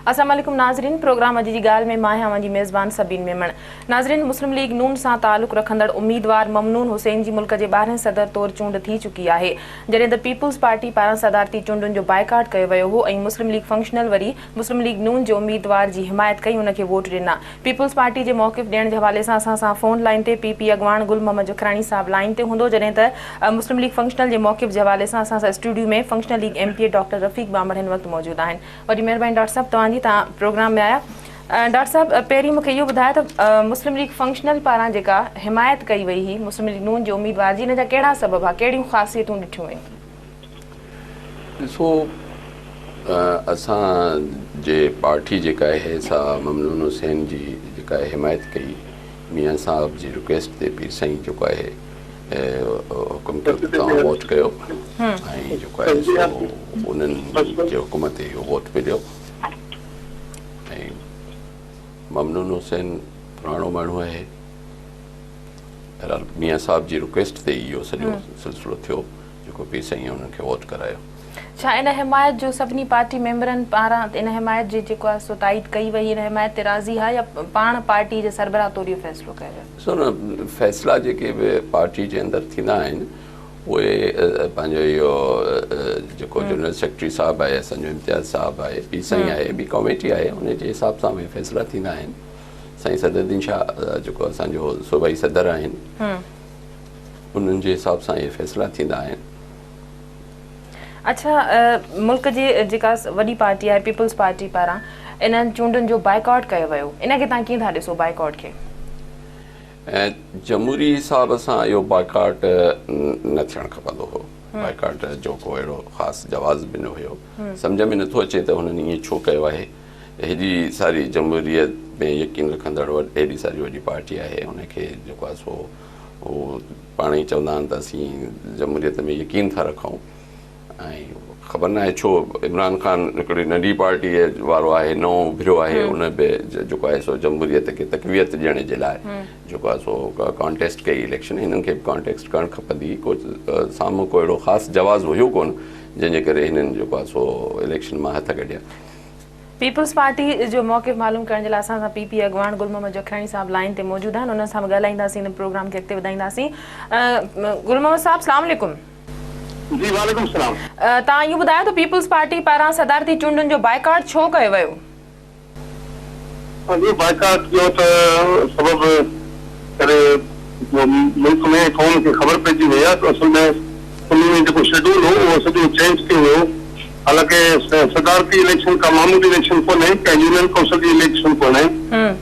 अस्सलाम वालेकुम नाज़रीन, प्रोग्राम अॼु जी ॻाल्हि में मां आहियां जी मेज़बान सबीन मेमण। नाज़रीन, मुस्लिम लीग नून सां तालुक़ रखंदड़ उम्मीदवार ममनून हुसैन जी मुल्क जे 12 सदर तौर चूंड थी चुकी आहे, जॾहिं द पीपल्स पार्टी पारां सदारती चूंडुनि जो बाइकाट कयो वियो हो ऐं मुस्लिम लीग फंक्शनल वरी मुस्लिम लीग नून जे उम्मीदवार जी हिमायत कई, उनखे वोट ॾिना। पीपल्स पार्टी जे मौक़िफ़ ॾियण जे हवाले सां असां सां फ़ोन लाइन ते पीपी अॻवान गुल मोहम्मद जखरानी साहब लाइन ते हूंदो, जॾहिं त मुस्लिम लीग फंक्शनल जे मौक़िफ़ जे हवाले सां असां सां स्टूडियो में फंक्शनल लीग MP डॉक्टर रफ़ीक बामड़ हिन वक़्तु मौजूदु आहिनि। वॾी महिरबानी डॉक्टर साहब तव्हांजी, तव्हां प्रोग्राम में आया। डॉक्टर साहब, पहिरीं मूंखे इहो ॿुधायो त मुस्लिम लीग फंक्शनल पारां जेका हिमायत कई वई हुई मुस्लिम लीग नून जे उम्मीदवार जी, हिन जा कहिड़ा सबब आहे, कहिड़ियूं ख़ासियतूं ॾिठियूं वयूं? ॾिसो, असां जे पार्टी जेका आहे सा ममनून हुसैन जी जेका आहे हिमायत कई, मियां साहब जी रिक्वेस्ट ते पीर साईं जेको आहे हुकुम कयो तव्हां वोट कयो ऐं जेको आहे सो उन्हनि जे हुकुम ते इहो वोट मिलियो। ऐं ममनून हुसैन पुराणो माण्हू आहे, बहरहाल मियां साहब जी रिक्वेस्ट ते इहो सॼो सिलसिलो थियो जेको पीर साईं उन्हनि खे वोट करायो। छा इन हिमायत जो सभिनी पार्टी मेंबरनि पारां इन हिमायत जी जेको आहे सो ताईद कई वई, इन हिमायत ते राज़ी आहे या पाण पार्टी जे सरबराह तौर इहो फ़ैसिलो कयो वियो? ॾिसो न, फ़ैसिला जेके बि पार्टी जे अंदरि थींदा आहिनि उहे पंहिंजो इहो जेको जनरल सेक्रेटरी साहिबु आहे, असांजो इम्तियाज़ साहिबु आहे, पीर साईं आहे, ॿी कमेटी आहे, उन जे हिसाब सां उहे फ़ैसिला थींदा आहिनि। साईं सदरुद्दीन शाह जेको असांजो सूबाई सदर आहिनि, उन्हनि जे हिसाब सां इहे फ़ैसिला थींदा आहिनि। अच्छा, मुल्क जी जेका वॾी पार्टी आहे पीपल्स पार्टी पारां इन्हनि चूंडुनि जो बाइकआउट कयो वियो, इनखे तव्हां कीअं था ॾिसो बाइकआउट खे? ऐं जमहूरी हिसाब सां इहो बाइकाट न थियणु खपंदो हो। बाइकाट जो को अहिड़ो ख़ासि जवाज़ बि न हुयो। सम्झ में नथो अचे त हुननि ईअं छो कयो आहे। हेॾी सारी जमहूरियत में यकीन रखंदड़ हेॾी सारी वॾी पार्टी आहे, हुनखे जेको आहे सो उहो पाण ई चवंदा आहिनि त असीं जमहूरियत में यकीन था रखूं। ऐं ख़बर न आहे छो इमरान ख़ान हिकिड़ी नंढी पार्टीअ वारो आहे, नओं उभिरियो आहे, उन बि जेको आहे सो जमहूरियत खे तक़वियत ॾियण जे लाइ जेको आहे सो कॉन्टेस्ट कई इलेक्शन। हिननि खे बि कॉन्टेस्ट करणु खपंदी। को साम्हूं को अहिड़ो ख़ासि जवाज़ हुयो कोन जंहिंजे करे हिननि जेको आहे सो इलेक्शन मां हथ कढिया। पीपल्स पार्टी जो मौक़िफ़ मालूम करण जे लाइ असां सां पीपी अॻवान गुल मोहम्मद जखरानी साहब लाइन ते मौजूदु आहिनि, उन्हनि सां बि ॻाल्हाईंदासीं, हिन प्रोग्राम खे अॻिते वधाईंदासीं। गुल मोहम्मद साहब, अस्सलाम वालेकुम। जी वालेकुम सलाम। तव्हां इहो ॿुधायो त पीपल्स पार्टी पारां सदारती चूंडुनि जो बाइकाट छो कयो वियो? बाइकाट जो त सबब करे मुल्क में क़ौम खे ख़बर पइजी वई आहे त असल में उनमें जेको शेड्यूल हो उहो सॼो चेंज कयो वियो। हालांकि सदारती इलेक्शन का मामूली इलेक्शन कोन्हे, कंहिं यूनियन काउंसिल जी इलेक्शन कोन्हे,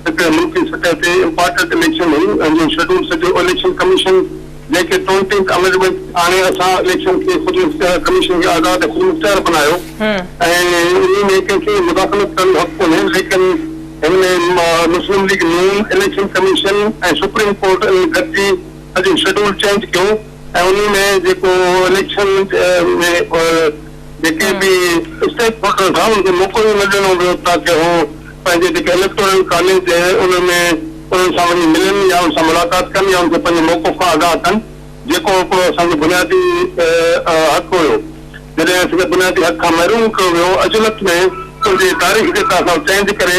हिकु मुल्की सतह ते इम्पोर्टेंट इलेक्शन हुई ऐं जो शेड्यूल सॼो इलेक्शन कमीशन जेके 20 अमेंडमेंट आणे असां इलेक्शन खे ख़ुदि कमीशन खे आज़ाद ख़ुदि मुख्तियार बनायो ऐं इन में कंहिंखे मुदाख़लत करण जो हक़ कोन्हे। लेकिन हिन मुस्लिम लीग नून इलेक्शन कमीशन ऐं सुप्रीम कोर्ट गॾिजी सॼो शेड्यूल चेंज कयो ऐं उन में जेको इलेक्शन में जेके बि स्टेट होल्डर्स हुआ उनखे मौक़ो ई न ॾिनो वियो ताकि हू पंहिंजे जेके इलेक्टोरल कॉलेज आहे उनमें उन्हनि सां वञी मिलनि या उन सां मुलाक़ात कनि या उनखे पंहिंजे मौक़िफ़ खां आगाह कनि, जेको हिकिड़ो असांजो बुनियादी हक़ हुयो। जॾहिं असांखे बुनियादी हक़ खां महरूम कयो वियो, अजलत में उनजी तारीख़ जेका असां चेंज करे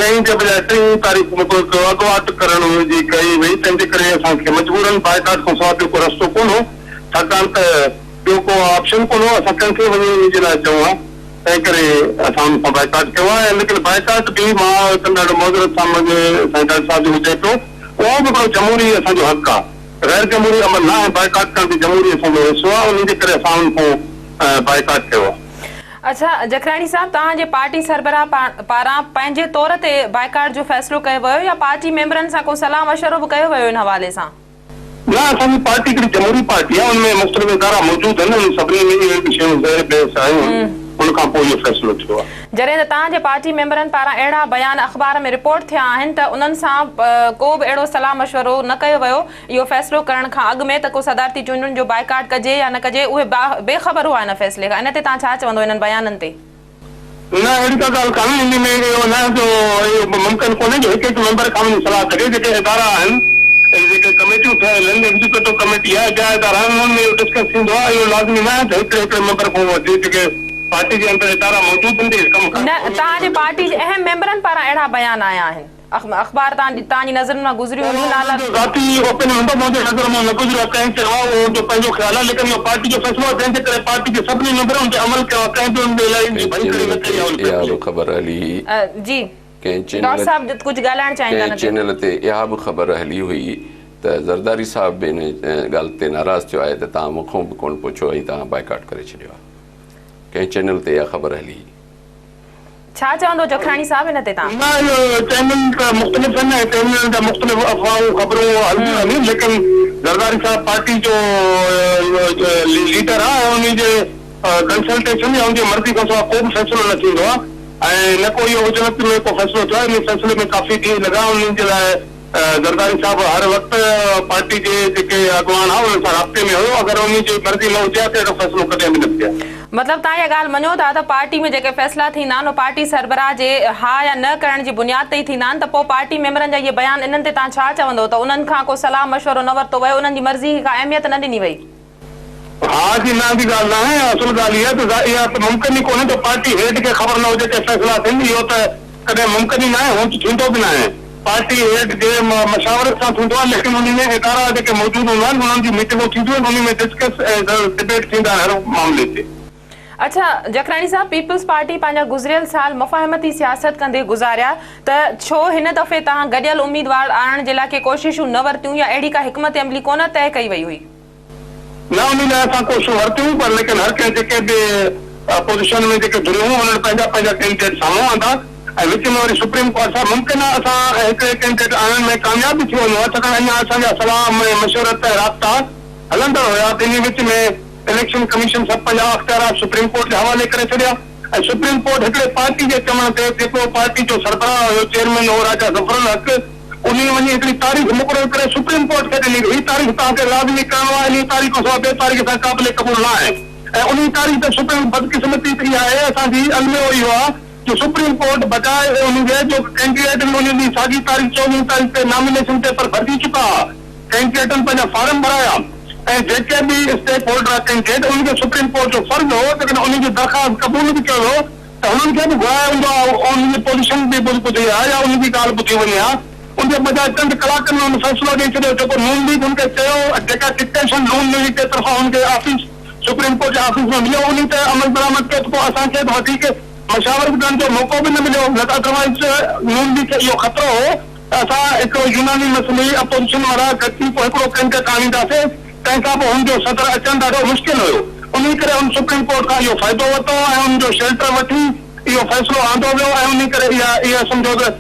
6 जे बजाए 3 तारीख़ मुक़ररु अॻुवाट करण जी कई वई, तंहिंजे करे असांखे मजबूरन बाइकाट खां सवाइ ॿियो को रस्तो कोन हो, छाकाणि त ॿियो को ऑप्शन कोन हो। असां कंहिंखे वञी इन जे लाइ चऊं आहे, तंहिं करे असां हुन सां बाइकाट कयो आहे। लेकिन बाइकाट बि मां ॾाढो मोज़रत सां मुंहिंजे साईं डॉक्टर साहिब जो हुजे पियो, उहो बि हिकिड़ो जमहूरी असांजो हक़ आहे, गैर जमहूरी अमल न आहे। बाइकाट करण बि जमहूरी असांजो हिसो आहे, उन जे करे असां हुन बाइकाट कयो आहे। अच्छा जखरानी साहब, तव्हांजे पार्टी सरबराह पारां पंहिंजे तौर ते बाइकाट जो फ़ैसिलो कयो वियो या पार्टी मेंबरनि सां को सलाह मशवरो बि कयो वियो इन हवाले सां? न, असांजी पार्टी हिकिड़ी जमहूरी पार्टी आहे, उनमें मुख़्तलिफ़ इदारा मौजूदु आहिनि, उन सभिनी में इहे शयूं ज़ाहिर बहस आहियूं, उन खां पोइ इहो फ़ैसिलो थियो आहे। जॾहिं त तव्हांजे पार्टी मेंबरनि पारां अहिड़ा बयान अख़बार में रिपोर्ट थिया आहिनि त उन्हनि सां को बि अहिड़ो सलाह मशवरो न कयो वियो इहो फ़ैसिलो करण खां अॻु में त को सदारती चूंडुनि जो बाइकाट कजे या न कजे, उहे बेख़बर हुआ इन फ़ैसिले खां। इन ते तव्हां छा चवंदो इन्हनि बयाननि ते? न, अहिड़ी का ॻाल्हि कान्हे, इन में इहो न जो मुमकिन कोन्हे जो हिकु मेंबर खां वञी सलाह करे। जेके इदारा आहिनि, जेके कमेटियूं ठहियल आहिनि, एग्जीक्यूटिव कमेटी आहे, ॿिया इदारा आहिनि, उन्हनि में इहो डिस्कस थींदो आहे। इहो लाज़मी न आहे त हिकिड़े मेंबर खां जेके पार्टी जे अंदरि इदारा मौजूद हूंदे कमु न तव्हांजे पार्टी जे अहम मेंबरनि पारां अहिड़ा बयान आया आहिनि अख़बार तव्हांजी नज़र मां गुज़रियो हूंदो नाला ज़ाती ओपिनियन हूंदो मुंहिंजे नज़र मां न गुज़रियो कंहिं चयो उहो जो पंहिंजो ख़्यालु आहे लेकिन इहो पार्टी जो फ़ैसिलो आहे जंहिंजे करे पार्टी जे सभिनी मेंबरनि ते अमल कयो कंहिं बि हुन इलाही इहा बि ख़बर हली जी कंहिं डॉक्टर साहब कुझु ॻाल्हाइण चाहींदा कंहिं चैनल ते इहा बि ख़बर हली हुई त ज़रदारी साहिब बि इन ॻाल्हि ते नाराज़ थियो आहे त तव्हां मूंखां बि कोन पुछो ऐं तव्हां बाइकाट करे छॾियो आहे कंहिं चैनल ते इहा ख़बर हली छा चवंदो जखराणी साहिब हिन ते तव्हां न इहो चैनल त मुख़्तलिफ़ आहिनि ऐं चैनल जा मुख़्तलिफ़ अफ़वाहूं ख़बरूं हलंदियूं आहिनि लेकिन ज़रदारी साहिब पार्टी जो लीडर आहे ऐं उन जे कंसल्टेशन या उनजी मर्ज़ी खां सवाइ को बि फ़ैसिलो न थींदो आहे ऐं न को इहो गुजरात में को फ़ैसिलो थियो आहे इन फ़ैसिले में काफ़ी ॾींहं लॻा उन्हनि जे लाइ ज़रदारी साहिब हर वक़्तु पार्टी जे जेके अॻवान आहे उन्हनि सां राब्ते में हुयो अगरि उन जी मर्ज़ी न हुजे त अहिड़ो फ़ैसिलो कॾहिं बि न थिए मतिलबु तव्हां इहा ॻाल्हि मञो था त पार्टी में जेके फ़ैसिला थींदा आहिनि पार्टी सरबराह जे हा या न करण जी बुनियाद ते ई थींदा आहिनि त पोइ पार्टी मेंबरनि जा इहे बयान इन्हनि ते तव्हां छा चवंदो त उन्हनि खां को सलाह मशवरो न वरितो वियो उन्हनि जी मर्ज़ी खे का अहमियत न ॾिनी वई हाँ जी ना जी ॻाल्हि न आहे असुल ॻाल्हि इहा त इहा त मुमकिन ई कोन्हे त पार्टी हेड खे ख़बर न हुजे के फ़ैसिला थियनि इहो त कॾहिं मुमकिन ई न आहे हुन थींदो बि न आहे पार्टी हेड जे मशावरत सां थींदो आहे लेकिन उन में इदारा जेके मौजूद हूंदा आहिनि उन्हनि जी मीटिंगूं थींदियूं आहिनि उन में डिस्कस ऐं डिबेट थींदा हर मामले ते अच्छा जखराणी साहब पीपल्स पार्टी पंहिंजा गुज़रियल साल मुफ़ाहमती सियासत कंदे गुज़ारिया त छो हिन दफ़े तव्हां गॾियल उम्मीदवार आणण जे लाइ के कोशिशूं न वरितियूं या अहिड़ी का हिकमत अमली कोन तय कई वई हुई न उन लाइ असां कोशिशूं वरितियूं पर लेकिन हर कंहिं जेके बि पोज़ीशन में जेके धुरियूं उन्हनि पंहिंजा पंहिंजा कैंडिडेट साम्हूं आंदा ऐं विच में वरी सुप्रीम कोर्ट सां मुमकिन आहे असां हिकिड़े कैंडिडेट आणण में कामयाब बि थी वञूं छाकाणि अञा असांजा सलाह मशवरत राब्ता हलंदड़ हुया त इन विच में इलेक्शन कमीशन सभु पंहिंजा अख़्तियारात सुप्रीम कोर्ट जे हवाले करे छॾिया ऐं सुप्रीम कोर्ट हिकिड़े पार्टी जे चवण ते जेको पार्टी जो सरबराह हुयो चेयरमैन हो राजा ज़फ़रुल हक़ उन वञी हिकिड़ी तारीख़ मुक़ररु करे सुप्रीम कोर्ट खे ॾिनी ही तारीख़ तव्हांखे लाज़मी करणो आहे इन तारीख़ खां ॿिए तारीख़ सां क़ाबिल क़बूल न आहे ऐं उन तारीख़ ते सुप्रीम बदकिस्मती थी आहे असांजी अलमियो इहो आहे जो सुप्रीम कोर्ट बजाए उनजे जो कैंडिडेट उन जी साॻी तारीख़ 14 तारीख़ ते नॉमिनेशन पेपर भरिजी चुका कैंडिडेटनि पंहिंजा फॉर्म भराया ऐं जेके बि स्टेक होल्डर कैंडिडेट उनखे सुप्रीम कोर्ट जो फर्ज़ हो लेकिन उनजी दरख़्वास्त क़बूल बि कयो हो त हुननि खे बि घुरायो हूंदो आहे उनजी पोज़ीशन बि ॿुधी आहे या उनजी ॻाल्हि ॿुधी वञे हा उनजे बजाए चंद कलाकनि में हुन फ़ैसिलो ॾेई छॾियो जेको नून लीग हुनखे चयो जेका डिटेंशन नून लीग जे तरफ़ां हुनखे ऑफिस सुप्रीम कोर्ट जे ऑफिस में मिलियो उन ते अमल बरामद कयो त पोइ असांखे वधीक मशावरत करण जो मौक़ो बि न मिलियो न त अदरवाइज़ नून लीग खे इहो ख़तरो हो त असां हिकिड़ो यूनानी मसइले अपोज़िशन वारा गॾिजी पोइ हिकिड़ो कैंडिडेट आणींदासीं तंहिंखां पोइ हुनजो सदर अचणु ॾाढो मुश्किल हुयो उन करे हुन सुप्रीम कोर्ट खां इहो फ़ाइदो वरितो ऐं हुनजो शेल्टर वठी इहो फ़ैसिलो आंदो वियो ऐं उन करे इहा सम्झो त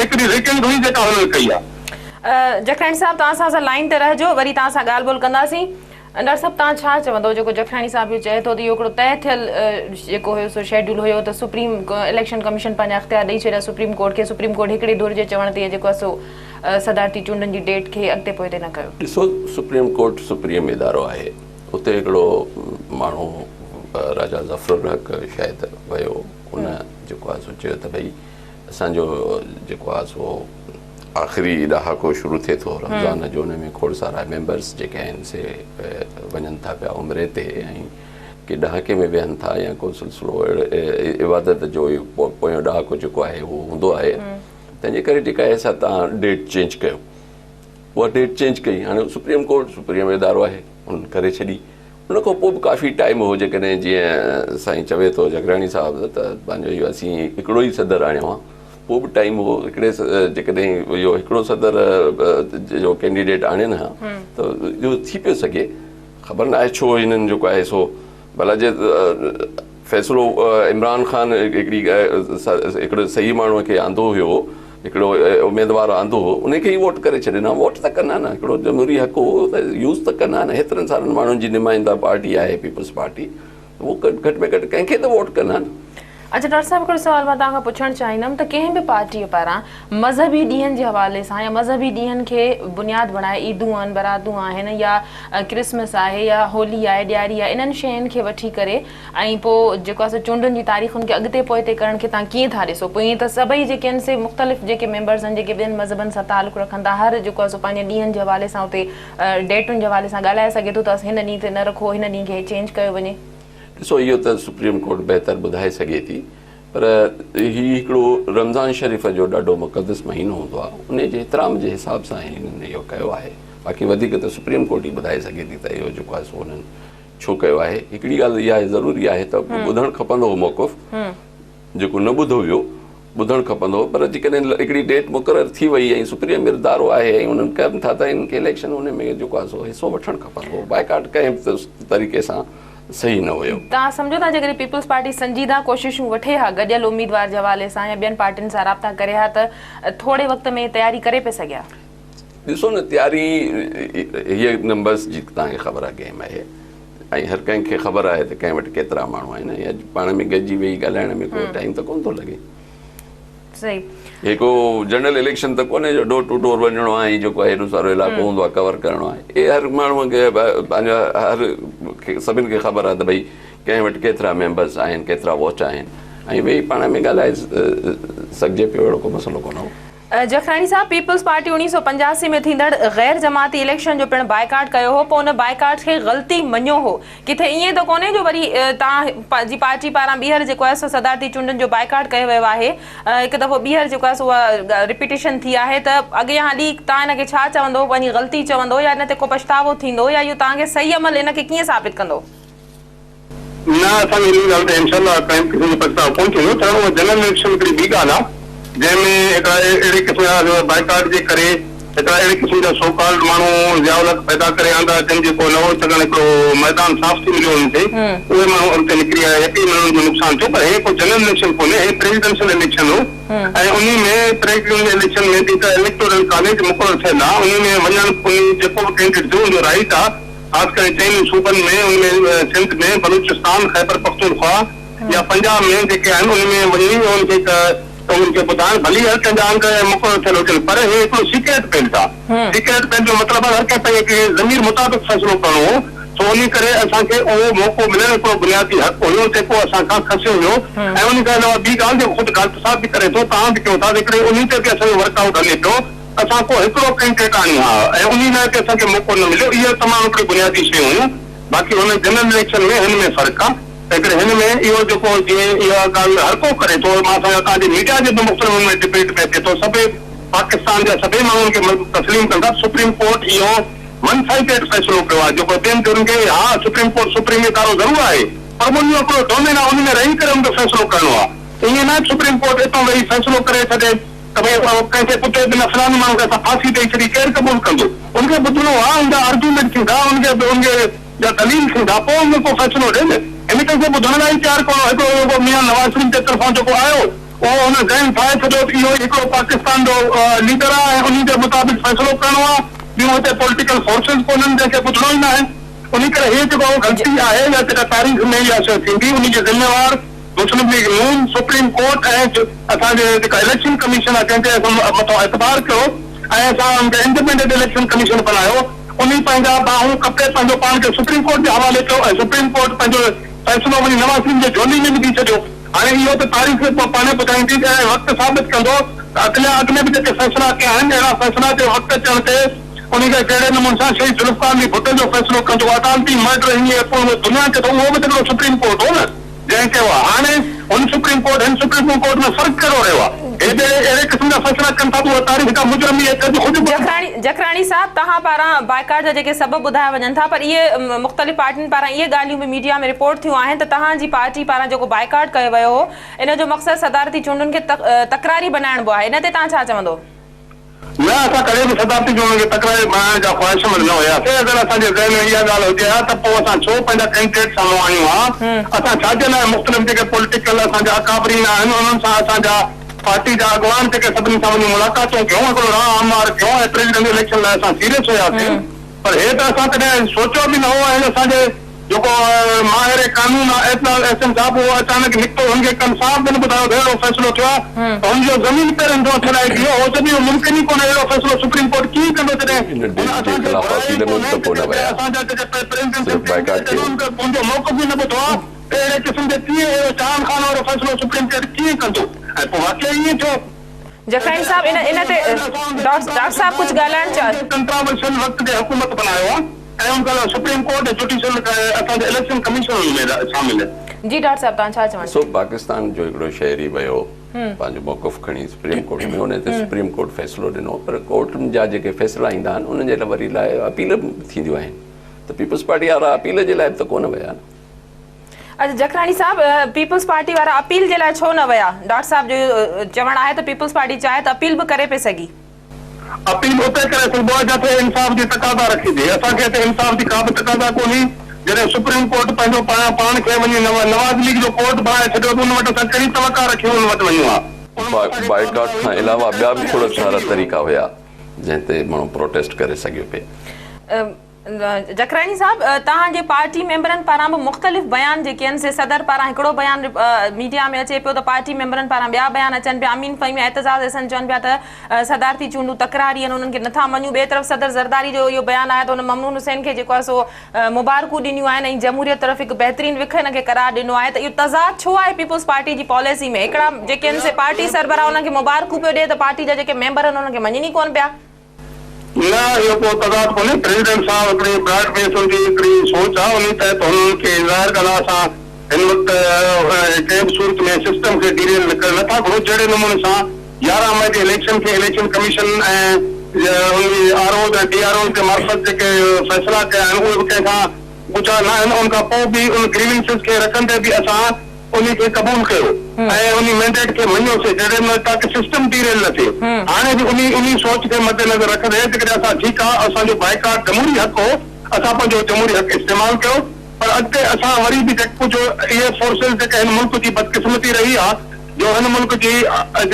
हिकिड़ी रिकिंग हुई जेका हुननि कई आहे जखराणी साहिब तव्हां सां लाइन ते रहिजो वरी तव्हां सां ॻाल्हि ॿोल कंदासीं डॉक्टर साहिब तव्हां छा चवंदो जेको जखराणी साहिब इहो चए थो त इहो हिकिड़ो तय थियल जेको हुयो सो शेड्यूल हुयो त सुप्रीम इलेक्शन कमीशन पंहिंजा अख़्तियार ॾेई छॾिया सुप्रीम कोर्ट हिकिड़े धुर जे चवण ते जेको आहे सो सदारती चूंडनि जी डेट खे अॻिते पोइ न कयो ॾिसो सुप्रीम कोर्ट सुप्रीम इदारो आहे उते हिकिड़ो माण्हू राजा ज़फ़रुल हक़ शायदि वियो उन जेको आहे सो चयो त भई असांजो जेको आहे सो आख़िरी ॾहाको शुरू थिए थो रमज़ान जो उन में खोड़ सारा मेंबर्स जेके आहिनि से वञनि था पिया उमिरि ते ऐं के ॾहाके में विहनि था या को सिलसिलो इबादत जो पोयों ॾहाको जेको आहे उहो हूंदो आहे तंहिंजे करे जेका आहे असां तव्हां डेट चेंज कयो उहा डेट चेंज कई हाणे सुप्रीम कोर्ट सुप्रीम इदारो आहे उन्हनि करे छॾी उन खां पोइ बि काफ़ी टाइम हो जेकॾहिं जीअं साईं चवे थो जगराणी साहिबु त पंहिंजो इहो असीं हिकिड़ो ई सदर आणियो आहे पोइ बि टाइम हो हिकिड़े जेकॾहिं इहो हिकिड़ो सदर जो कैंडिडेट आणनि हा त इहो थी पियो सघे ख़बर न आहे छो हिननि जेको आहे सो भला जे फ़ैसिलो इमरान ख़ान हिकिड़े सही माण्हूअ खे आंदो हुयो हिकिड़ो उमेदवारु आंदो हो उनखे ई वोट करे छॾिना वोट त कंदा न हिकिड़ो जमहूरी हक़ हो त यूज़ त कंदा न हेतिरनि सारनि माण्हुनि जी नुमाइंदा पार्टी आहे पीपल्स पार्टी उहो घटि में घटि कंहिंखे त वोट कंदा न अच्छा डॉक्टर साहब हिकिड़ो सवाल मां तव्हां खां पुछणु चाहींदमि त कंहिं बि पार्टीअ पारां मज़हबी ॾींहंनि जे हवाले सां या मज़हबी ॾींहंनि खे बुनियादु बणाए ईदूं आहिनि बरातूं आहिनि या क्रिसमस आहे या होली आहे ॾियारी आहे इन्हनि शयुनि खे वठी करे ऐं पोइ जेको आहे चूंडनि जी तारीख़ुनि खे अॻिते पोइते करण खे तव्हां कीअं था ॾिसो पोइ ईअं त सभई जेके आहिनि से मुख़्तलिफ़ जेके मेंबर्स आहिनि जेके ॿियनि मज़हबनि सां तालुक़ु रखनि था हर जेको आहे सो पंहिंजे ॾींहंनि जे हवाले सां उते डेटुनि जे हवाले सां ॻाल्हाए सघे थो त हिन ॾींहं ते न रखो हिन ॾींहं खे चेंज कयो वञे ॾिसो इहो त सुप्रीम कोर्ट बहितर ॿुधाए सघे थी, पर हीउ हिकिड़ो रमज़ान शरीफ़ जो ॾाढो मुक़दस महीनो हूंदो आहे, उन जे एतिराम जे हिसाब सां हिननि इहो कयो आहे। बाक़ी वधीक त सुप्रीम कोर्ट ई ॿुधाए सघे थी त इहो जेको आहे सो हुननि छो कयो आहे। हिकिड़ी ॻाल्हि इहा ज़रूरी आहे त ॿुधणु खपंदो हो मौक़ुफ़, जेको न ॿुधो हुयो ॿुधणु खपंदो हो, पर जेकॾहिं हिकिड़ी डेट मुक़ररु थी वई ऐं सुप्रीम इदारो आहे ऐं उन्हनि कनि था त हिनखे इलेक्शन उन में जेको आहे सो हिसो वठणु खपंदो हो। बाइकाट कंहिं बि तरीक़े सां सही न हुयो। तव्हां सम्झो था जेकॾहिं पीपल्स पार्टी संजीदा कोशिशूं वठे हा गॾियल उम्मीदवार जे हवाले सां या ॿियनि पार्टियुनि सां राब्ता करे हा त थोरे वक़्त में तयारी करे पिए सघिया? ॾिसो न, तयारी हीअ नंबर्स जी तव्हांखे ख़बर आहे गेम आहे, ऐं हर कंहिंखे ख़बर आहे त कंहिं वटि केतिरा माण्हू आहिनि, ऐं अॼु पाण में गॾिजी वेही ॻाल्हाइण में को टाइम त कोन थो लॻे। सही, हे को जनरल इलेक्शन त कोन्हे जो डोर टू डोर वञिणो आहे, जेको आहे हेॾो सारो इलाइक़ो हूंदो आहे कवर करिणो आहे। हे हर माण्हूअ खे पंहिंजा हर सभिनि खे ख़बर आहे त भई कंहिं वटि केतिरा मेंबर्स आहिनि, केतिरा वोट आहिनि, ऐं वेही पाण में ॻाल्हाए सघिजे पियो, अहिड़ो को मसइलो कोन हो। जखराणी साहब, पीपल्स पार्टी 1985 में थींदड़ गैर जमाती इलेक्शन जो पिणु बाइकाट कयो हो, पोइ उन बाइकाट खे ग़लती मञियो हो। किथे ईअं त कोन्हे जो वरी तव्हां जी पार्टी पारां ॿीहर जेको आहे सो सदारती चूंडनि जो बाइकाट कयो वियो आहे, हिकु दफ़ो ॿीहर जेको आहे सो रिपीटेशन थी आहे, त अॻियां हली तव्हां हिनखे छा चवंदो, पंहिंजी ग़लती चवंदो या हिन ते को पछतावो थींदो, या इहो तव्हांखे सही अमल हिनखे कीअं साबित कंदो? न, असांखे इन ॻाल्हि ते इंशाअल्लाह कंहिं क़िस्म जो पछतावो कोन थींदो। छो जनरल इलेक्शन हिकिड़ी ॿी ॻाल्हि आहे जंहिंमें हिकिड़ा अहिड़े क़िस्म जा बाइकाट जे करे हिकिड़ा अहिड़े क़िस्म जा सोकॉल्ड माण्हू ज़ियावलत पैदा करे आंदा अचनि, जेको न हो सघनि, हिकिड़ो मैदान साफ़ थी मिलियो हुनखे, उहे माण्हू उते निकिरी आया, यकीन उन्हनि जो नुक़सान थियो। पर हे को जनरल इलेक्शन कोन्हे, हे प्रेसिडेंशियल इलेक्शन हो, ऐं उन में प्रेसिडेंशियल इलेक्शन में जेका इलेक्टोरल कॉलेज मुक़ररु थियल आहे, उन में वञणु जेको बि कैंडिडेट जो उनजो राइट आहे, ख़ासि करे चइनि सूबनि में, उनमें सिंध में, बलूचिस्तान, खैबर पख्तूनख्वा या पंजाब में जेके आहिनि, उनमें वञी उनखे उनखे ॿुधाइण भली हर कंहिंजा अंग मुक़ररु थियल हुजनि, पर हे हिकिड़ो सीक्रेट बेल्ट आहे। सीक्रेट बेल्ट जो मतिलबु आहे हर कंहिं पंहिंजे ज़मीर मुताबिक़ फ़ैसिलो करणो हो, तो उन करे असांखे उहो मौक़ो मिलियो, हिकिड़ो बुनियादी हक़ हुयो जेको असां खां खसियो हुयो। ऐं उन खां अलावा ॿी ॻाल्हि जो ख़ुदि ॻाल्हि साफ़ बि करे थो, तव्हां बि कयो था, हिकिड़े उन ते बि असांजो वर्कआउट हले पियो, असां को हिकिड़ो कैंडिडेट आणियूं हा ऐं उन लाइ बि असांखे मौक़ो न मिलियो। इहे तमामु हिकिड़ी बुनियादी शयूं हुयूं। बाक़ी हुन जनरल इलेक्शन में हिन में फ़र्क़ु आहे, हिकिड़े हिन में इहो जेको जीअं इहा ॻाल्हि हर को करे थो, मां सम्झां तव्हांजी मीडिया जे बि मुख़्तलिफ़ में डिबेट में थिए थो, सभई पाकिस्तान जा सभई माण्हुनि खे तस्लीम कंदा, सुप्रीम कोर्ट इहो वन साइडेड फ़ैसिलो कयो आहे, जेको ॿियनि खे उनखे हा सुप्रीम कोर्ट सुप्रीम इदारो ज़रूरु आहे, पर उन जो हिकिड़ो डोमेन आहे, उन में रही करे उनखे फ़ैसिलो करणो आहे। ईअं न सुप्रीम कोर्ट हितां वेही फ़ैसिलो करे छॾे त भई कंहिंखे पुटे बिना फलाणे माण्हू खे असां फांसी ॾेई छॾी, केरु क़बूल कंदो? उनखे ॿुधणो आहे, उनजा आर्ग्यूमेंट थींदा, उनखे जा दलील थींदा, पोइ उनखे को फ़ैसिलो ॾे न। इन कंहिंखे ॿुधण लाइ तयारु कोन। हिकिड़ो मियां नवाज़ शरीफ़ जे तरफ़ां जेको आयो उहो हुन ज़हन ठाहे छॾियो त इहो हिकिड़ो पाकिस्तान जो लीडर आहे ऐं उन जे मुताबिक़ फ़ैसिलो करणो आहे, ॿियूं हिते पॉलिटिकल फोर्सिस कोन्हनि जंहिंखे ॿुधणो ई न आहे। उन करे हे जेको ग़लती आहे या जेका तारीख़ में इहा शइ थींदी, उन जे ज़िम्मेवार मुस्लिम लीग नून, सुप्रीम कोर्ट ऐं असांजे जेका इलेक्शन कमीशन आहे जंहिंखे असां मथां एतबार कयो ऐं असां इंडिपेंडेंट इलेक्शन कमीशन बनायो, उन पंहिंजा बाहूं कपे पंहिंजो पाण खे सुप्रीम कोर्ट जे हवाले कयो ऐं सुप्रीम कोर्ट पंहिंजो फ़ैसिलो वरी नवाज़ शरीफ़ जे झोली में विझी छॾियो। हाणे इहो त तारीख़ पाण ॿुधाईंदी ऐं वक़्तु साबित कंदो अॻिले में बि जेके फ़ैसिला कया आहिनि, अहिड़ा फ़ैसिला जे वक़्तु अचण ते उनखे कहिड़े नमूने सां शहीद ज़ुल्फ़िकार अली भुट्टो जो फ़ैसिलो कंदो, अदालती मर्डर हीअं दुनिया खे त उहो बि हिकिड़ो सुप्रीम कोर्ट हो न जंहिं कयो आहे। हाणे हुन सुप्रीम कोर्ट हिन सुप्रीम कोर्ट में फ़र्क़ु कहिड़ो रहियो आहे? अहिड़े क़िस्म जा फ़ैसिला कनि था, उहा तारीख़ का मुजरमी जखराणी साहब, तव्हां पारां बाइकाट जा जेके सबब ॿुधाया वञनि था, पर इहे मुख़्तलिफ़ पार्टियुनि पारां इहे ॻाल्हियूं बि मीडिया में रिपोर्ट थियूं आहिनि त तव्हांजी पार्टी पारां जेको बाइकाट कयो वियो हो, इन जो मक़सदु सदारती चूंडुनि खे तकरारी बनाइणो आहे। इन ते तव्हां छा चवंदो? न, असां कॾहिं बि सदारती चूंडुनि खे तकरारी बनाइण जा ख़्वाहिशमंद न हुयासीं। अगरि असांजे ज़हन में इहा ॻाल्हि हुजे हा त पोइ असां छो पंहिंजा कैंडिडेट साम्हूं आणियूं हा? असां छाजे लाइ मुख़्तलिफ़ जेके पॉलिटिकल असांजा अकाबरीन आहिनि उन्हनि सां असांजा पार्टी जा अॻवान जेके सभिनी सां वञी मुलाक़ातूं कयूं, हिकिड़ो राह हमार कयूं ऐं प्रेसिडेंट इलेक्शन लाइ असां सीरियस हुयासीं, पर हे त असां कॾहिं सोचियो बि न हो। ऐं असांजे जेको माहिर कानून आहे एसएम साहब, उहो अचानक निकितो, हुनखे कंसाफ़ बि न ॿुधायो, अहिड़ो फ़ैसिलो थियो आहे त हुनजो ज़मीन ते रंधो छॾाए वियो, हो सॼो मुमकिन ई कोन्हे। अहिड़ो फ़ैसिलो सुप्रीम कोर्ट कीअं कंदो जॾहिं असांजा जेके प्रेसिडेंट मुंहिंजो मौक़िफ़ बि न ॿुधो आहे? अहिड़े क़िस्म जे कीअं जान खान वारो फ़ैसिलो सुप्रीम कोर्ट कीअं कंदो? ऐं पोइ वाक़ई ईअं थियो। जखराणी साहब, इन ते डॉक्टर साहब कुझु ॻाल्हाइण चाहियो? कंट्रोवर्शियल वक़्त ते हुकूमत बनायो आहे ऐं उनखां सुप्रीम कोर्ट जुडिशियल असांजे इलेक्शन कमीशन में शामिल है। जी डॉक्टर साहब तव्हां छा चवणु सो पाकिस्तान जो हिकिड़ो शहरी वियो पंहिंजो मौक़िफ़ खणी सुप्रीम कोर्ट में उन ते सुप्रीम कोर्ट फ़ैसिलो ॾिनो पर कोर्ट जा जेके फ़ैसिला ईंदा आहिनि उन्हनि जे लाइ वरी लाइ अपील थींदियूं आहिनि त पीपल्स पार्टी वारा अपील जे लाइ त कोन विया। अच्छा जखरानी साहब पीपल्स पार्टी वारा अपील जे लाइ छो न विया? डॉक्टर साहब जो चवणु आहे त पीपल्स पार्टी चाहे त अपील बि करे पई सघी। अपील उते करे सघिबो आहे जिथे इंसाफ़ जी तक़ाज़ा रखी थिए। असांखे हिते इंसाफ़ जी का बि तक़ाज़ा कोन्हे। जॾहिं सुप्रीम कोर्ट पंहिंजो पाण खे वञी नवाज़ लीग जो कोर्ट बणाए छॾियो त उन वटि असां कहिड़ी तवका रखी उन वटि वञूं आहे। बाइकाट खां अलावा ॿिया बि खोड़ सारा तरीक़ा हुया जंहिं ते माण्हू प्रोटेस्ट करे सघियो पिए। जखरानी साहब तव्हांजे पार्टी मेंबरनि पारां बि मुख़्तलिफ़ बयान जेके आहिनि से सदर पारां हिकिड़ो बयान मीडिया में अचे पियो त पार्टी मेंबरनि पारां ॿिया बयान अचनि पिया। अमीन फ़हीम एतज़ाज़ हसन चवनि पिया त सदारती चूंडूं तकरारी आहिनि उन्हनि खे नथा मञूं। ॿिए तरफ़ सदर ज़रदारी जो इहो बयान आहे त हुन ममनून हुसैन खे जेको आहे सो मुबारकूं ॾिनियूं आहिनि ऐं जमहूरियत तरफ़ हिकु बहितरीन विख हिन खे करार ॾिनो आहे त इहो तज़ाद छो आहे पीपल्स पार्टी जी पॉलिसी में? हिकिड़ा जेके आहिनि से पार्टी सरबराह उन्हनि खे मुबारकूं पियो ॾिए त पार्टी जा जेके मेंबर आहिनि उन्हनि खे मञनि कोन पिया। न इहो को तज़ाद कोन्हे। प्रेसिडेंट साहब हिकिड़ी ब्रॉड बेस जी हिकिड़ी सोच आहे उन तहत हुननि खे ज़ाहिर कला असां हिन वक़्तु कंहिं बि सूरत में सिस्टम खे डीरेल नथा करूं। जहिड़े नमूने सां 11 मई जे इलेक्शन खे इलेक्शन कमीशन ऐं उन आरओ ऐं डीआरओ जे मार्फत जेके फ़ैसिला कया आहिनि उहे बि कंहिंखां पुछा न आहिनि। उनखां पोइ बि उन ग्रीवेंसिस खे रखंदे बि असां उन खे क़बूल कयो ऐं उन मैंडेट खे मञियोसीं जॾहिं महिल ताकि सिस्टम डीरेल न थिए। हाणे बि उन सोच खे मद्देनज़र रखंदे जेकॾहिं असां ठीकु आहे असांजो बाइकाट जमहूरी हक़ हो असां पंहिंजो जमहूरी हक़ इस्तेमालु कयो पर अॻिते असां वरी बि जेको जो इहे फोर्सिस जेके हिन मुल्क जी बदकिस्मती रही आहे जो हिन मुल्क जी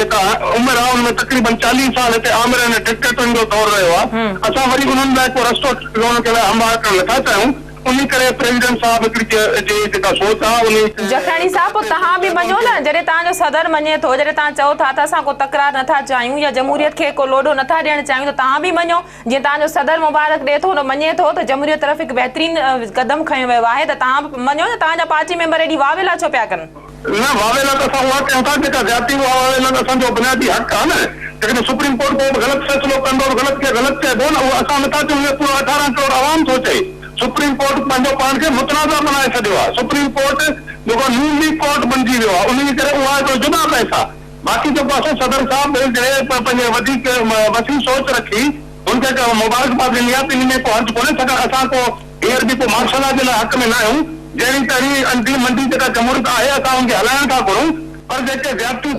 जेका उमिरि आहे उनमें तक़रीबन 40 साल हिते आमिर ऐं डिक्टेटरनि जो दौर रहियो आहे। असां वरी उन्हनि लाइ को रस्तो उनखे हमवार करणु नथा चाहियूं। उन करे प्रेसिडेंट साहब हिकिड़ी जेका सोच आहे उन जखरानी साहब तव्हां बि मञो न जॾहिं तव्हांजो सदर मञे थो जॾहिं तव्हां चओ था त असां को तकरार नथा चाहियूं या जमहूरियत खे को लोॾो नथा ॾियणु चाहियूं त तव्हां बि मञो जीअं तव्हांजो सदर मुबारक ॾिए थो मञे थो त जमहूरियत तरफ़ हिकु बहितरीन क़दम खयो वियो आहे त तव्हां मञो न तव्हांजा पार्टी मेंबर एॾी वावेला छो पिया कनि? न वावेला त असां उहा कयूं था जेका ज़्यादती वावेला त असांजो बुनियादी हक़ आहे न। जेकॾहिं सुप्रीम कोर्ट को ग़लति फ़ैसिलो कंदो ग़लति खे ग़लति चइबो न उहो असां नथा चऊं पूरो 18 करोड़ आवाम थो चए। सुप्रीम कोर्ट पंहिंजो पाण खे मुतनाज़ा बनाए छॾियो आहे। सुप्रीम कोर्ट जेको नून लीग कोर्ट बणिजी वियो आहे उन करे उहा हिकिड़ो जुदा पैसा बाक़ी जेको आहे सदर साहब पंहिंजे वधीक वसी सोच रखी हुनखे मुबारकबाद ॾिनी आहे त इन में को हर्ज कोन्हे। छाकाणि असां को हींअर बि को मार्शल जे लाइ हक़ में न आहियूं। जहिड़ी तहिड़ी अंधी मंडी जेका जमहूरियत आहे असां हुनखे हलाइण था घुरूं पर जेके ज़्यादती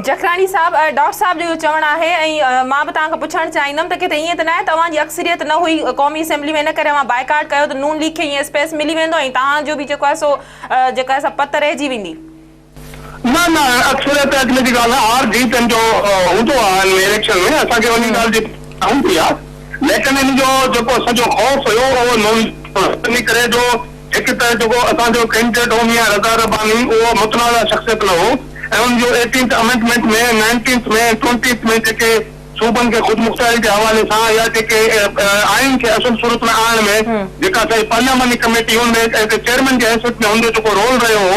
जखरानी साहब डॉक्टर साहब जो चवणु आहे ऐं मां बि तव्हांखां पुछणु चाहींदमि त किथे ईअं त न आहे तव्हांजी अक्सरियत न हुई क़ौमी असेंबली में इन करे मां बाइकाट कयो त नून लीग खे ईअं स्पेस मिली वेंदो ऐं तव्हांजो बि जेको आहे सो जेका आहे पत रहिजी वेंदी? न अक्सरियत अॼु जी ॻाल्हि आहे। हार जीत जो हूंदो आहे इलेक्शन में असांखे उन ॻाल्हि जी हूंदी आहे लेकिन इन जो जेको सॼो ख़ौफ़ हुयो उहो इन करे जो हिकु त जेको असांजो कैंडिडेट हो मियां रज़ा रब्बानी उहो मुतनाज़ा शख़्सियत न हो ऐं उनजो 18th अमेंडमेंट में 19th में 20th में जेके सूबनि खे ख़ुदि मुख़्तारी जे हवाले सां या जेके आइन खे असुल सूरत में आणण में जेका असांजी पार्लियामेंट कमेटी हुनमें चेयरमैन जे हैसियत में हुनजो जेको रोल रहियो हो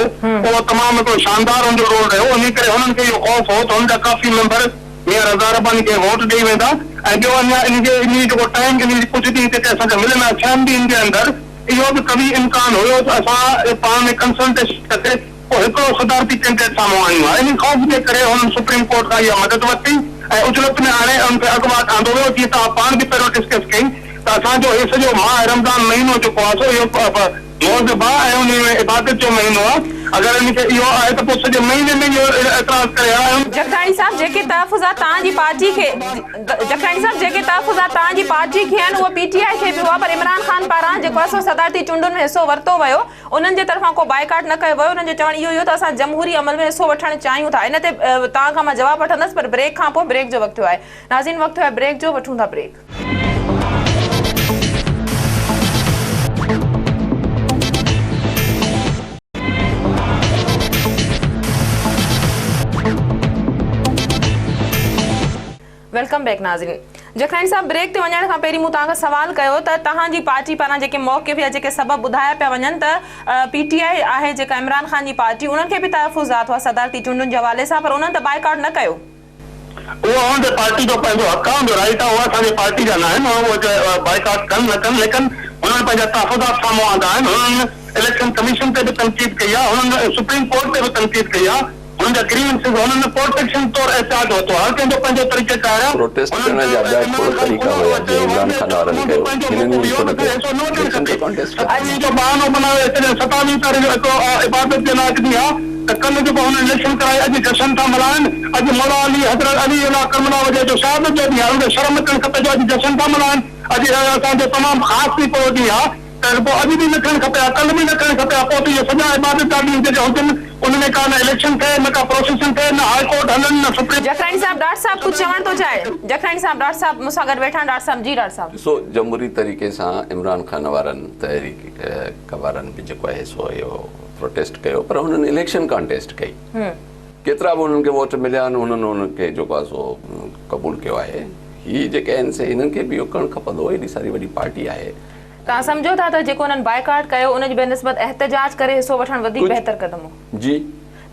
उहो तमामु हिकिड़ो शानदार हुनजो रोल रहियो। उन करे हुननि खे इहो ख़ौफ़ हो त हुनजा काफ़ी मेंबर मियां रज़ा रब्बानी खे वोट ॾेई वेंदा ऐं ॿियो अञा इन जेको टाइम इन कुझु ॾींहं जेके असांखे मिलंदा 6 ॾींहंनि जे अंदरि इहो बि कभी इम्कान हुयो त असां पाण में कंसल्टेशन करे पोइ हिकिड़ो सदारती कैंडिडेट साम्हूं आणियूं आहे। इन ख़ौफ़ जे करे हुननि सुप्रीम कोर्ट खां इहा मदद वरिती ऐं उजलत में हाणे उनखे अॻुवाट आंदो वियो। जीअं तव्हां पाण बि पहिरियों डिस्कस कई त असांजो इहो सॼो माह रमज़ान महीनो जेको आहे सो इहो मौज़बा ऐं उन में इबादत जो महीनो आहे। अगर इनके इहो आहे त पोइ सॼे महीने में इहो एतिराज़ करे आहियूं। जखरानी साहब जेके तहफ़ुज़ात तव्हांजी पार्टी खे जखरानी साहब जेके तहफ़ुज़ात तव्हांजी पार्टी खे आहिनि उहो पीटीआई खे बि हुआ पर इमरान ख़ान पारां जेको आहे सदारती चूंडुनि में हिसो वरितो वियो उन्हनि जे तरफ़ां को बाइकाट न कयो वियो। उन्हनि जो चवणु इहो हुयो त असां जमहूरी अमल में हिसो वठणु चाहियूं था। इन ते तव्हां खां मां जवाबु वठंदसि पर ब्रेक खां पोइ ब्रेक जो वक़्तु आहे। नाज़रीन वक़्तु आहे ब्रेक जो, वठूं था ब्रेक। वेलकम बैक नाज़रीन। जखरानी साहब ब्रेक ते वञण खां पहिरीं मूं तव्हांखां सवाल कयो त तव्हांजी पार्टी पारां जेके मौक़िफ़ या जेके सबब ॿुधाया पिया वञनि त पीटीआई आहे जेका इमरान ख़ान जी पार्टी उन्हनि खे बि तहफ़ुज़ात हुआ सदारती चूंडुनि जे हवाले सां पर उन्हनि त बाइकाट न कयो। उहो हुनजे पार्टी जो पंहिंजो हक़ आहे, हुनजो राइट आहे, उहा असांजी पार्टी जा न आहिनि, उहो बाइकाट कनि न कनि, लेकिन हुननि पंहिंजा तहफ़ुज़ात साम्हूं आंदा आहिनि, हुननि इलेक्शन कमीशन ते बि तनक़ीद कई आहे, हुननि सुप्रीम कोर्ट ते बि तनक़ीद कई आहे, हुननि जा ग्रीवेंसेस हुननि प्रोटेक्शन तौरु एहतियात वरितो आहे, हर कंहिंजो पंहिंजो तरीक़ेकार आहे। प्रोटेस्ट करण जा ॿिया खोड़ तरीक़ा हुया जीअं इमरान खान वारनि कयो, हिननि बि छो न कयो, इलेक्शन ते कॉन्टेस्ट अॼु जो बहानो बनायो, 27 तारीख़ हिकिड़ो इबादत जे लाइ ॾींहुं आहे त कल्ह जेको हुन इलेक्शन कराए अॼु जश्न था मल्हाइनि, अॼु मौला अली हज़रत अली अला करमला वजह जो शहादत जो ॾींहुं आहे, हुनखे शर्म करणु खपे जो अॼु जश्न था मल्हाइनि, अॼु असांजो तमामु ख़ासि हिकिड़ो ॾींहुं आहे त पोइ अॼु बि न थियणु खपे, कल्ह बि न थियणु खपे, पोइ त इहे सॼा इबादत जा ॾींहं जेके हुजनि उनमें का न इलेक्शन थिए, न का प्रोसेशन थिए, न हाई कोर्ट हलनि, न सुप्रीम। जखरानी साहब, डॉक्टर साहब कुछ चवण तो चाहे? जखरानी साहब, डॉक्टर साहब मूंसां गॾु वेठा, डॉक्टर साहब जी। डॉक्टर साहब ॾिसो, जमहूरी तरीक़े सां इमरान खान वारनि तहरीक वारनि बि जेको आहे सो इहो प्रोटेस्ट कयो, पर हुननि इलेक्शन कॉन्टेस्ट कई, केतिरा बि हुननि खे वोट मिलिया आहिनि, हुननि हुनखे जेको आहे सो क़बूल कयो आहे। हीअ जेके आहिनि से हिननि खे बि इहो करणु खपंदो, हेॾी सारी वॾी पार्टी आहे। तव्हां सम्झो था त जेको हुननि बाइकाट कयो उनजी बेनिस्बत एहतजाज करे हिसो वठणु वधीक बहितर क़दम हो? जी।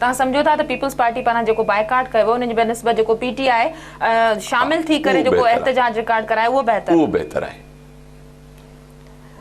तव्हां सम्झो था त पीपल्स पार्टी पारां जेको बाइकाट कयो उनजी बेनिस्बत जेको पीटीआई शामिल थी करे जेको एहतजाज रिकॉर्ड कराए उहो बहितर आहे?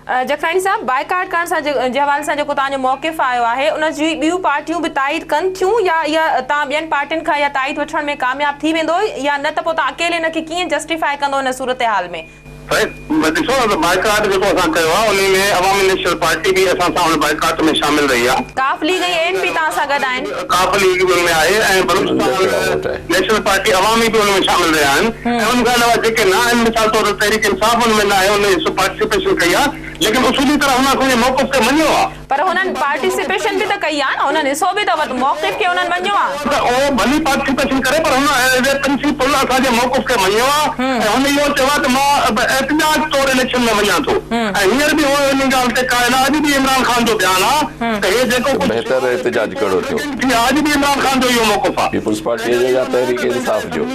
जखरानी साहब, बाइकाट करण सां जे हवाले सां जेको तव्हांजो मौक़िफ़ आयो आहे उन जी ॿियूं पार्टियूं बि ताईद कनि थियूं, या तव्हां ॿियनि पार्टियुनि खां या ताईद वठण में कामयाब थी वेंदो, या न त पोइ तव्हां अकेले हिनखे कीअं जस्टिफाई कंदो हिन सूरत हाल में? ॾिसो, बाइकाट जेको असां कयो आहे उन में अवामी नेशनल पार्टी बि असां सां हुन बाइकाट में शामिल रही आहे, काफ लीग ऐं एएनपी तव्हां सां गॾु आहिनि, काफ लीग बि हुनमें आहे, ऐं बलूचिस्तान नेशनल पार्टी अवामी बि हुनमें शामिल रहिया आहिनि, ऐं हुन खां अलावा जेके न आहिनि, मिसाल तौर ते तहरीक इंसाफ़ हुनमें न आहे, हुन पार्टिसिपेशन कई आहे, लेकिन उसूली तरह हुन असांजे मौक़िफ़ खे मञियो आहे। पर हुननि पार्टिसिपेशन बि त कई आहे न, हुननि हिसो बि त मौक़िफ़ खे हुननि मञियो आहे, त उहो भली पार्टिसिपेशन करे, पर हुन एज़ ए प्रिंसिपल असांजे मौक़िफ़ खे मञियो आहे, ऐं हुन इहो चयो आहे त मां एहतजाज तौरु इलेक्शन में वञा थो, ऐं हींअर बि उहो इन ॻाल्हि ते क़ाइल आहे। अॼु बि इमरान खान जो बयानु आहे त हे जेको बहितर एहतजाज कहिड़ो थियो, अॼु बि इमरान खान जो इहो मौक़िफ़ आहे, पीपल्स पार्टी जो या तहरीक इंसाफ़ जो।